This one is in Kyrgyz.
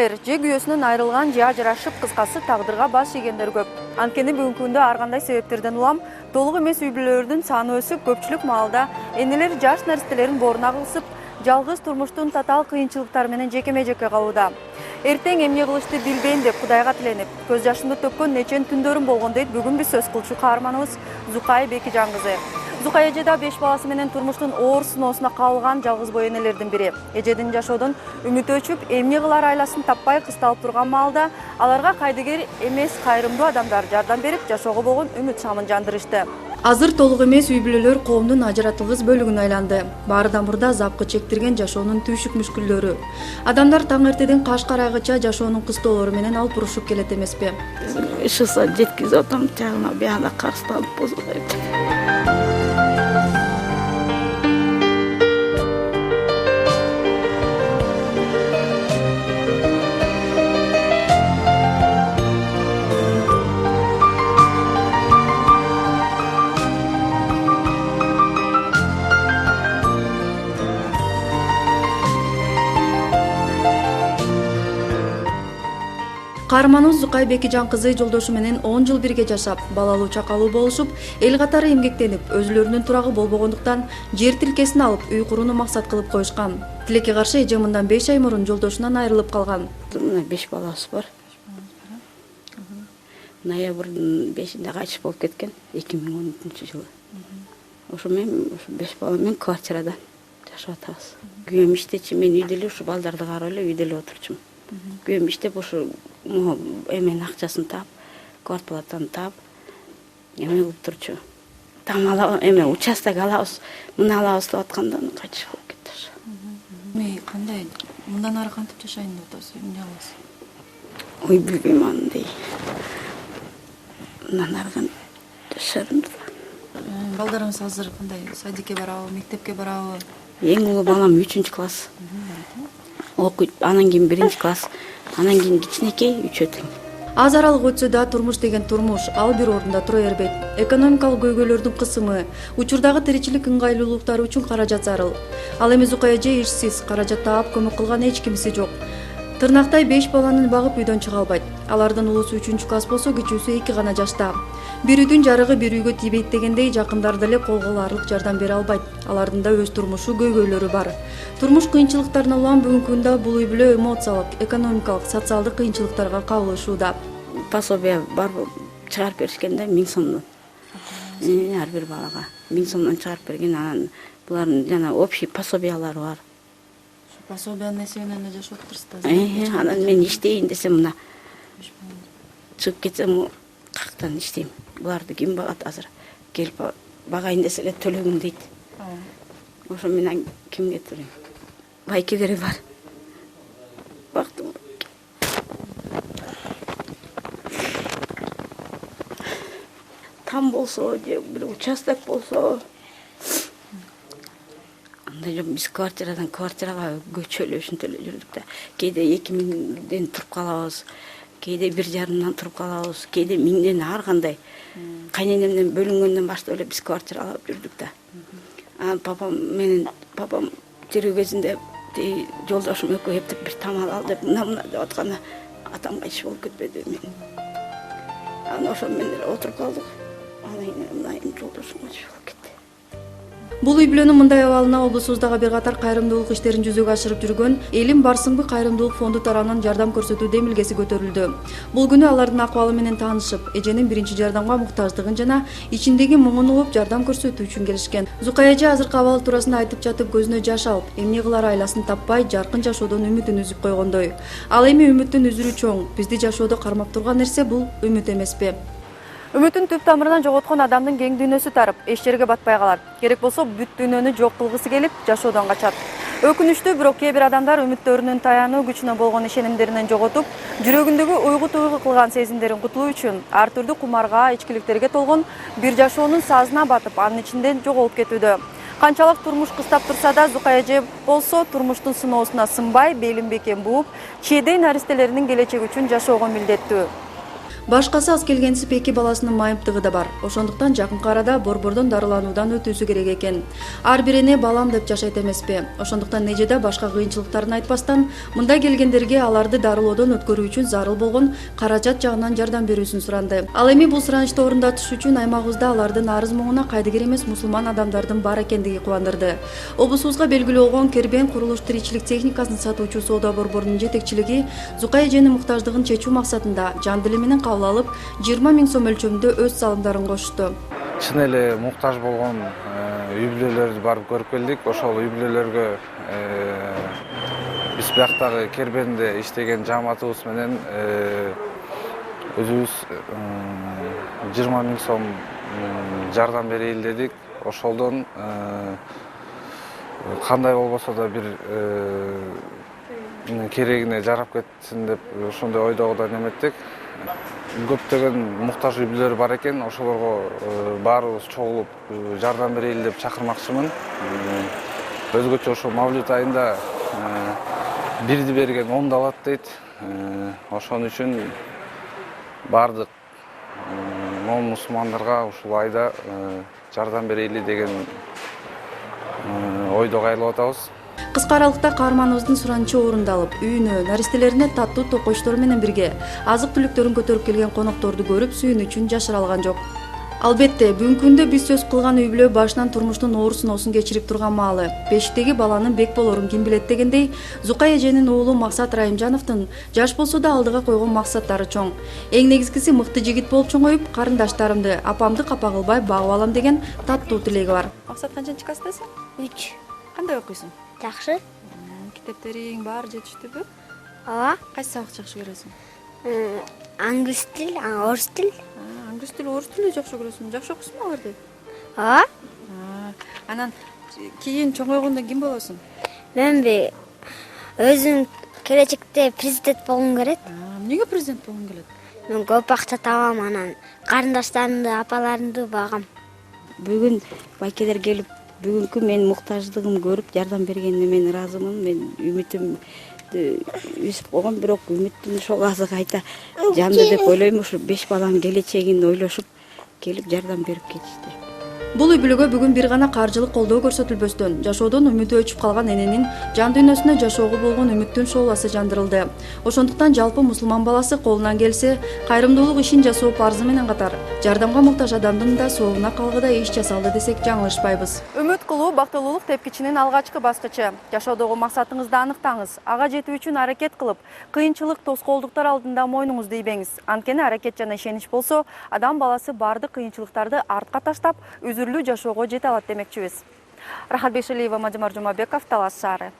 энелер же күйөөсүнөн айрылган же ажырашып кыскасы тагдырга баш ийгендер көп. Анткени бүгүнкү күндө ар кандай себептерден улам толук эмес үй бүлөлөрдүн саны өсүп, көпчүлүк маалда энелер жаш наристелерин боруна кылысып, жалгыз турмуштун татаал кыйынчылыктары менен жекеме жекке калууда. Эртең эмне кылышты билбейм деп Кудайга тиленип, көз жашымды төккөн нечен түндөрүм болгон дейт бүгүн биз сөз кылчу каарманыбыз Зукай Бекижан кызы. Зукай эже да 5 баласы менен турмуштун оор сыноосуна калган жалгыз бой энелердин бири. Эжедин жашоодон үмүтү өчүп, эмне кылар айласын таппай кысталып турган маалда аларга кайдыгер эмес кайрымдуу адамдар жардам берип, жашоого болгон үмүт шамын жандырышты. Азыр толук эмес үй бүлөлөр коомдун ажыратылгыс бөлүгүнө айланды. Баарыдан мурда запкы чектирген жашоонун түйшүк мүшкүлдөрү. Адамдар таң эртеден каш карайгыча жашоонун кыстоолору менен алпурушуп келет эмеспи? Ишыса жеткиziп атам, жагына бияда карстанып бузулайт. Каарманыбыз Зукай Бекижан кызы жолдошу менен 10 жыл бирге жашап, балалуу чакалуу болушуп, эл катары эмгектенип, өзүлөрүнүн турагы болбогондуктан жер тилкесин алып, үй курууну максат кылып коюшкан. Тилекке каршы эже мындан 5 ай мурун жолдошунан айрылып калган. Мына 5 баласы бар. Ноябрдын 5-inde кайтыш болуп кеткен, 2013-жылы. Ошо мен 5 баламен квартирада жашап атабыз. Күйөөм иштечи, мен үйдө эле ушу балдарды карап эле үйдө эле отурчумун. Күйөөм иштеп ушу эмен акчасын таап, квартплатаны таап, эме кылып турчу. Там алабыз, эме участок алабыз, мына алабыз деп атканда кайтыш болуп кетти. Эми кандай? Мындан ары кантип жашайын деп атасыз? Эмне кыласыз? Ой, билбейм андай. Мындан ары жашарым да. Балдарыңыз азыр кандай? Садикке барабы, мектепке барабы? Эң улуу балам 3-класс. Окуйт, анан кийин 1-класс, анан кийин кичинекей 3 тең. Аз аралык өтсө да турмуш деген турмуш, ал бир орунда тура бербейт. Экономикалык көйгөйлөрдүн кысымы, учурдагы тиричилик ыңгайлуулуктары үчүн каражат зарыл. Ал эми Зукай эже ишсиз, каражат таап көмөк кылган эч кимиси жок. Тырнактай 5 баланы багып үйдөн чыга албайт. Алардын улуусу 3-класс болсо, кичүүсү 2 гана жашта. Бир үйдүн жарыгы бир үйгө тийбейт дегендей жакындары деле колго аларлык жардам бере албайт. Алардын да өз турмушу, көйгөйлөрү бар. Турмуш кыйынчылыктарына улам бүгүнкү күндө бул үй бүлө эмоциялык, экономикалык, социалдык кыйынчылыктарга кабылышууда. Пособие бар чыгарып беришкенде 1000 сомдон. Ар бир балага 1000 сомдон чыгарып берген, анан булардын жана общий пособиялары бар. Пособиянын эсебинен эле жашап отурсуздар. Анан мен иштейин десем мына чыгып кетсем каяктан иштейм. Буларды ким багат азыр? Келип багайын десе эле төлөгүн дейт. Ошо менен кимге төлөйм? Байкелери бар. Бактым. Там болсо, же бир участок болсо. Андай жок, биз квартирага көчөлүп ушинтип эле жүрдүк да. Кээде 2000ден туруп калабыз, кээде 1,5 туруп калабыз, кээде 1000ден ар кандай. Кайненемден бөлүнгөндөн баштап эле биз квартира алып жүрдүк да. Папам тирүү кезинде жолдошум экөө эптеп бир тамак ал деп мына деп атканда атам кайтыш болуп кетпеди мен. Анан ошо менен эле отуруп калдык. Анан мына жолдошум кайтыш болуп кетти. Бул үй бүлөнүн мындай абалына облусубуздагы бир катар кайрымдуулук иштерин жүзөгө ашырып жүргөн Элим Барсыңбы кайрымдуулук фонду тарабынан жардам көрсөтүү демилгеси көтөрүлдү. Бул күнү алардын акыбалы менен таанышып, эженин биринчи жардамга муктаждыгын жана ичиндеги муңун угуп жардам көрсөтүү үчүн келишкен. Зукай эже азыркы абалы туурасында айтып жатып көзүнө жаш алып, эмне кылар айласын таппай жаркын жашоодон үмүтүн үзүп койгондой. Ал эми үмүттүн үзүрү чоң. Бизди жашоодо кармап турган нерсе бул үмүт эмеспи? Үмүтүн түп тамырынан жоготкон адамдын кең дүйнөсү тарып, эч жерге батпай калат. Керек болсо бүт дүйнөнү жок кылгысы келип, жашоодон качат. Өкүнүчтүү, бирок кээ бир адамдар үмүттөрүнүн таянуу күчүнө болгон ишенимдеринен жоготуп, жүрөгүндөгү уйгу-туйгу кылган сезимдерин кутулуу үчүн ар түрдүү кумарга, ичкиликтерге толгон бир жашоонун сазына батып, анын ичинде жоголуп кетүүдө. Канчалык турмуш кыстап турса да, Зукай эже болсо турмуштун сыноосуна сынбай, белин бекем бууп, чейдей наристелеринин келечеги үчүн жашоого милдеттүү. Башкасы аз келгенсип 2 баласынын майымптыгы да бар. Ошондуктан жакынкы арада борбордон дарылануудан өтүүсү керек экен. Ар бир эне балам деп жашайт эмеспи. Ошондуктан нежеде башка кыйынчылыктарын айтпастан мында келгендерге аларды дарылоодон өткөрүү үчүн зарыл болгон каражат жагынан жардам берүүсүн суранды. Ал эми бул суранычты орундатыш үчүн аймагыбызда алардын арыз муңуна кайдыгер эмес мусулман адамдардын бар экендиги кубандырды. Облусубузга белгилүү болгон Кербен курулуш тиричилик техникасын сатуучу соода борборунун жетекчилиги Зукай эженин муктаждыгын чечүү максатында жан дили менен кабыл алып 20 000 сом өлчөмүндө өз салымдарын кошту. Чын эле муктаж болгон үй бүлөлөрдү барып көрүп келдик. Ошол үй бүлөлөргө биз бияктагы Кербенде иштеген жамаатыбыз менен өзүбүз 20 000 сом жардам берейин дедик. Ошолдон кандай болбосо да бир керегине жарап кетсин деп ошондой ойдогудан эметтик. Көптөгөн муктаж үй бүлөлөр бар экен, ошолорго баарыбыз чогулуп жардам берейин деп чакырмакчымын. Өзгөчө ошо Мавлют айында бирди берген 10 алат дейт. Ошон үчүн бардык момун мусулмандарга ушул айда жардам берейли деген ойдо кайрылып атабыз. Кыска аралыкта каарманыбыздын суранычы орундалып, үйүнө, наристелерине таттуу токойчтор менен бирге азык түлүктөрүн көтөрүп келген конокторду көрүп сүйүнүчүн жашыра алган жок. Албетте, бүгүнкү күндө биз сөз кылган үй бүлө башынан турмуштун оор сыноосун кечирип турган маалы. Бешиктеги баланын бек болорун ким билет дегендей, Зукай эженин уулу Максат Райымжановдун жаш болсо да алдыга койгон максаттары чоң. Эң негизгиси мыкты жигит болуп чоңоюп, карындаштарымды, апамды капа кылбай багып алам деген таттуу тилеги бар. Максат канчанчы класстасың? 3. Кандай окуйсуң? Жакшы. Китептериң баары жетиштүүбү? Ооба. Кайсы сабак жакшы көрөсүң? Англис тил, орус тил. Англис тили, орус тили жакшы көрөсүң. Жакшы окуйсуңбу аларды? Ооба. Анан кийин чоңойгондо ким болосуң? Мен өзүм келечекте президент болгум келет. Эмнеге президент болгуң келет? Мен көп акча табам, анан карындаштарымды, апаларымды багам. Бүгүн байкелер келип, бүгүнкү менин муктаждыгымды көрүп жардам бергенине мен ыраазымын. Мен үмүтүм үзүп койгом, бирок үмүттүн ошол азыр кайта жанды деп ойлойм. Ушу 5 баланын келечегин ойлошуп келип жардам берип кетишти. Бул үй бүлөгө бүгүн бир гана каржылык колдоо көрсөтүлбөстөн жашоодон үмүтү өчүп калган эненин жан дүйнөсүнө жашоого болгон үмүттүн шооласы жандырылды. Ошондуктан жалпы мусулман баласы колунан келсе, кайрымдуулук ишин жасоо парзы менен катар жардамга муктаж адамдын да соогуна калгыда иш жасалды десек жаңылышпайбыз. Үмүт кылуу бактылуулук тепкичинин алгачкы баскычы. Жашоодогу максатыңызды аныктаңыз. Ага жетүү үчүн аракет кылып, кыйынчылык, тоскоолдуктар алдында мойнуңузду ийбеңиз. Анткени аракет жана ишенич болсо, адам баласы бардык кыйынчылыктарды артка таштап, үзүрлүү жашоого жете алат демекчибиз. Рахат Бешилиева, Мадимар Жумабеков, Талас шаары.